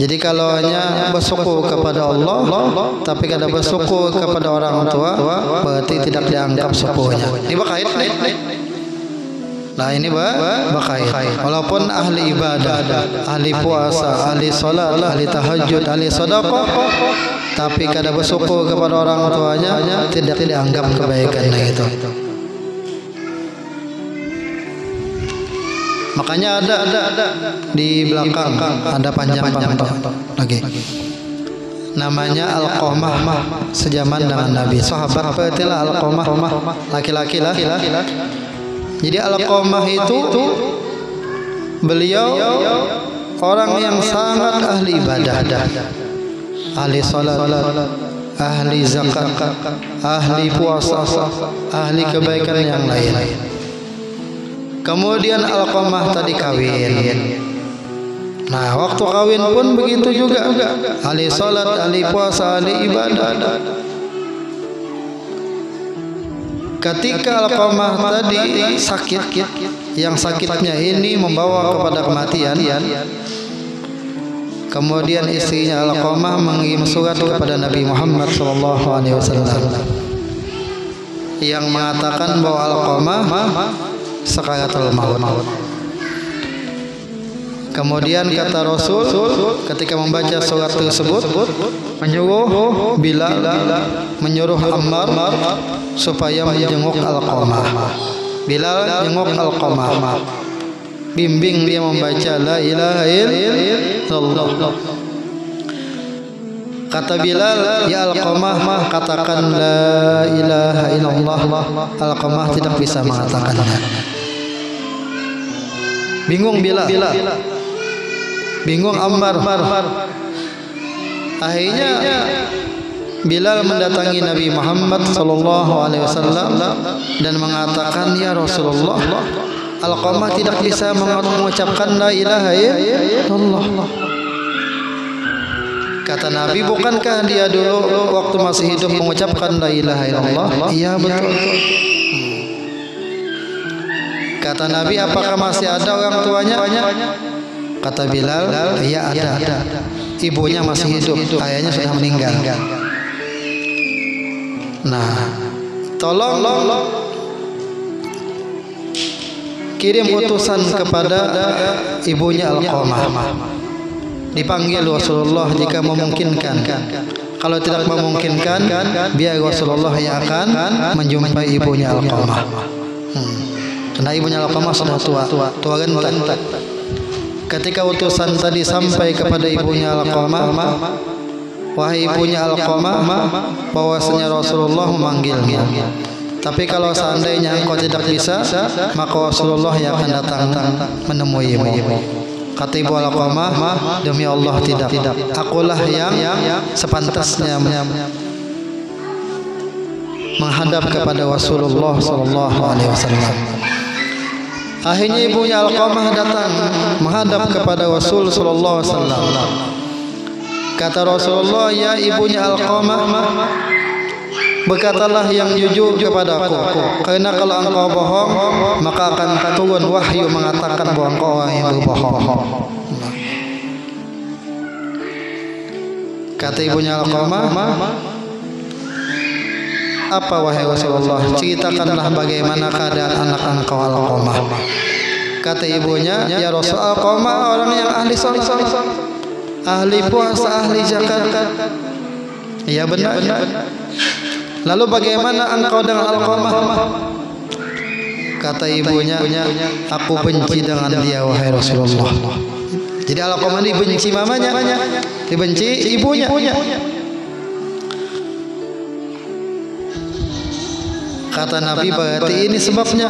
Jadi kalau hanya bersyukur kepada Allah tapi kada bersyukur kepada orang tua, berarti tidak dianggap syukurnya. Ini berkait. Nah ini berkait. Walaupun ahli ibadah, ahli puasa, ahli salat, ahli tahajud, ahli sedekah, tapi kada bersyukur kepada orang tuanya, tidak dianggap kebaikannya itu. Makanya ada di belakang ada panjang lagi. Namanya Alqamah, sejaman dengan Nabi. Sahabat petilah Alqamah, laki-laki lah. Jadi Alqamah itu beliau orang yang sangat ahli ibadah, ahli salat, ahli zakat, ahli puasa, ahli kebaikan yang lain. Kemudian Alqamah tadi kawin. Nah, waktu kawin pun begitu juga. Ahli salat, ahli puasa, ahli ibadah. Ketika Alqamah tadi sakit, yang sakitnya ini membawa kepada kematian. Kemudian istrinya Alqamah mengirim surat kepada Nabi Muhammad SAW yang mengatakan bahwa Alqamah sakaratul maut. Kemudian kata Rasul ketika membaca surat tersebut, menyuruh Bilal menyuruh Ammar supaya menjenguk Alqamah. Bilal jenguk Alqamah, bimbing dia membaca la ilaha illallah. Kata Bilal, ya Alqamah, katakan la ilaha illallah. Alqamah tidak bisa mengatakannya. Bingung Bilal, bingung Ammar. Akhirnya Bilal mendatangi Nabi Muhammad SAW dan mengatakan, ya Rasulullah, Alqamah tidak bisa mengucapkan la ilaha illallah. Kata Nabi, bukankah dia dulu waktu masih hidup mengucapkan la ilaha illallah? Iya betul. Kata Nabi, apakah masih ada orang tuanya? Kata Bilal, iya ada. Ibunya masih hidup, ayahnya sudah meninggal. Nah, tolong kirim utusan kepada ibunya Alqamah. Dipanggil Rasulullah jika memungkinkan. Kalau tidak memungkinkan, biar Rasulullah yang akan menjumpai ibunya Alqamah. Karena ibunya Alqamah sudah tua rentak. Ketika utusan tadi sampai kepada ibunya Alqamah, wahai ibunya Alqamah, bahwasanya Rasulullah memanggilnya. Tapi kalau seandainya engkau tidak bisa, maka Rasulullah yang akan datang menemuimu. Kata ibu Alqamah, demi Allah tidak. Akulah yang sepantasnya menghadap kepada Rasulullah SAW. Akhirnya ibunya Alqamah datang menghadap kepada Rasul sallallahu alaihi wasallam. Kata Rasulullah, ya ibunya Alqamah, berkatalah yang jujur kepadaku, karena kalau engkau bohong maka akan turun wahyu mengatakan bahwa engkau orang yang berbohong. Kata ibunya Alqamah, apa wahai Rasulullah, ceritakanlah bagaimana keadaan anak engkau Alqamah. Kata ibunya, ya Rasul, Alqamah orang yang ahli salat, ahli puasa, ahli zakat. Iya benar. Lalu bagaimana engkau dengan Alqamah? Kata ibunya, aku benci dengan dia wahai Rasulullah. Jadi Alqamah dibenci mamanya, dibenci ibunya. Kata Nabi, berarti ini sebabnya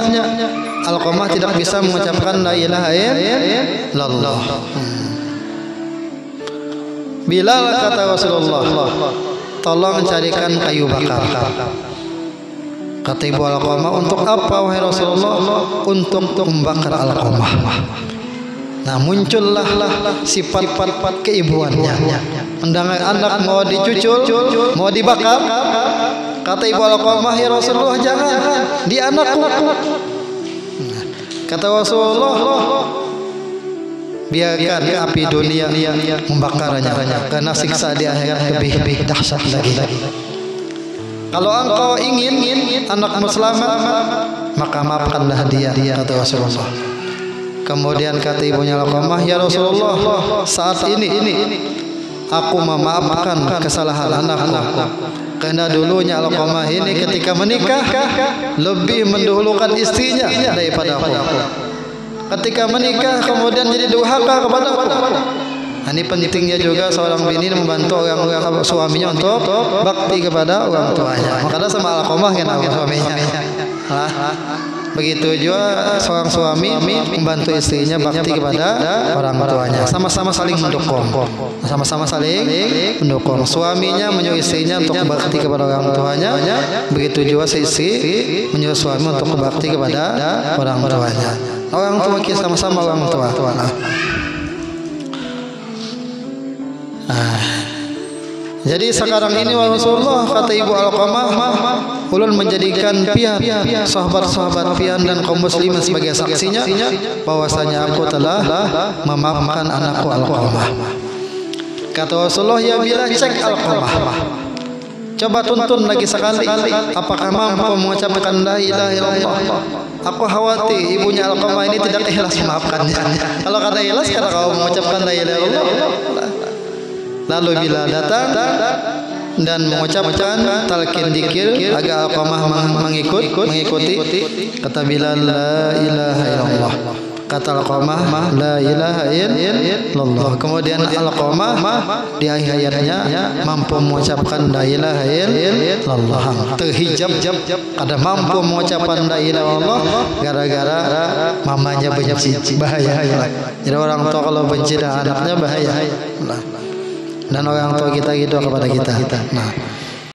Alqamah tidak bisa mengucapkan la ilaha illallah. Bilal, kata Rasulullah, tolong carikan kayu bakar. Kata ibu Alqamah, untuk apa wahai Rasulullah? Untuk membakar Alqamah. Nah, muncullah sifat keibuannya. Mendengar anak mau dicucul, mau dibakar. Kata ibu Alqamah, ya Rasulullah, jangan, dia anakku. Kata Rasulullah, biarkan api dunia membakarnya, karena siksa di akhirat lebih dahsyat lagi. Kalau engkau ingin anakmu selamat, maka maafkanlah dia, kata Rasulullah. Kemudian kata ibunya Alqamah, ya Rasulullah, saat ini aku memaafkan kesalahan anakku, karena dulunya Alqamah ini ketika menikah lebih mendahulukan istrinya daripada aku. Ketika menikah kemudian jadi durhaka kepada aku. Ini pentingnya juga seorang bini membantu orang suaminya untuk bakti kepada orang tuanya. Makanya sama Alqamah kan suaminya. Begitu juga seorang suami membantu istrinya bakti kepada orang tuanya. Sama-sama saling mendukung. Sama-sama saling mendukung. Suaminya menyuruh istrinya untuk bakti kepada orang tuanya. Begitu juga si istri menyuruh suami untuk bakti kepada orang tuanya. Orang tua kita sama-sama orang tua. Jadi sekarang ini Rasulullah, kata ibu Alqamah, ulun menjadikan pian sahabat-sahabat pian dan kaum muslimin sebagai saksinya bahwasanya aku telah memaafkan anakku Alqamah. Kata Rasulullah, ya bila cek Alqamah, coba tuntun lagi sekali apakah mampu mengucapkan la ilaha illallah. Aku khawatir ibunya Alqamah ini tidak ikhlas memaafkannya. Kalau kata ikhlas, kata kau mengucapkan la ilaha illallah. Lalu bila datang dan mengucapkan talqin dzikir agar Alqamah mengikuti, kata Bilal, la ilaha illallah. Kata Alqamah, la ilaha illallah. Kemudian Alqamah di akhir hayatnya mampu mengucapkan la ilaha illallah. Terhijab ada mampu mengucapkan la ilaha illallah gara-gara mamanya benci. Bahaya. Jadi orang tua kalau benci dengan anaknya bahaya. Dan orang tua kita gitu kepada kita. Nah,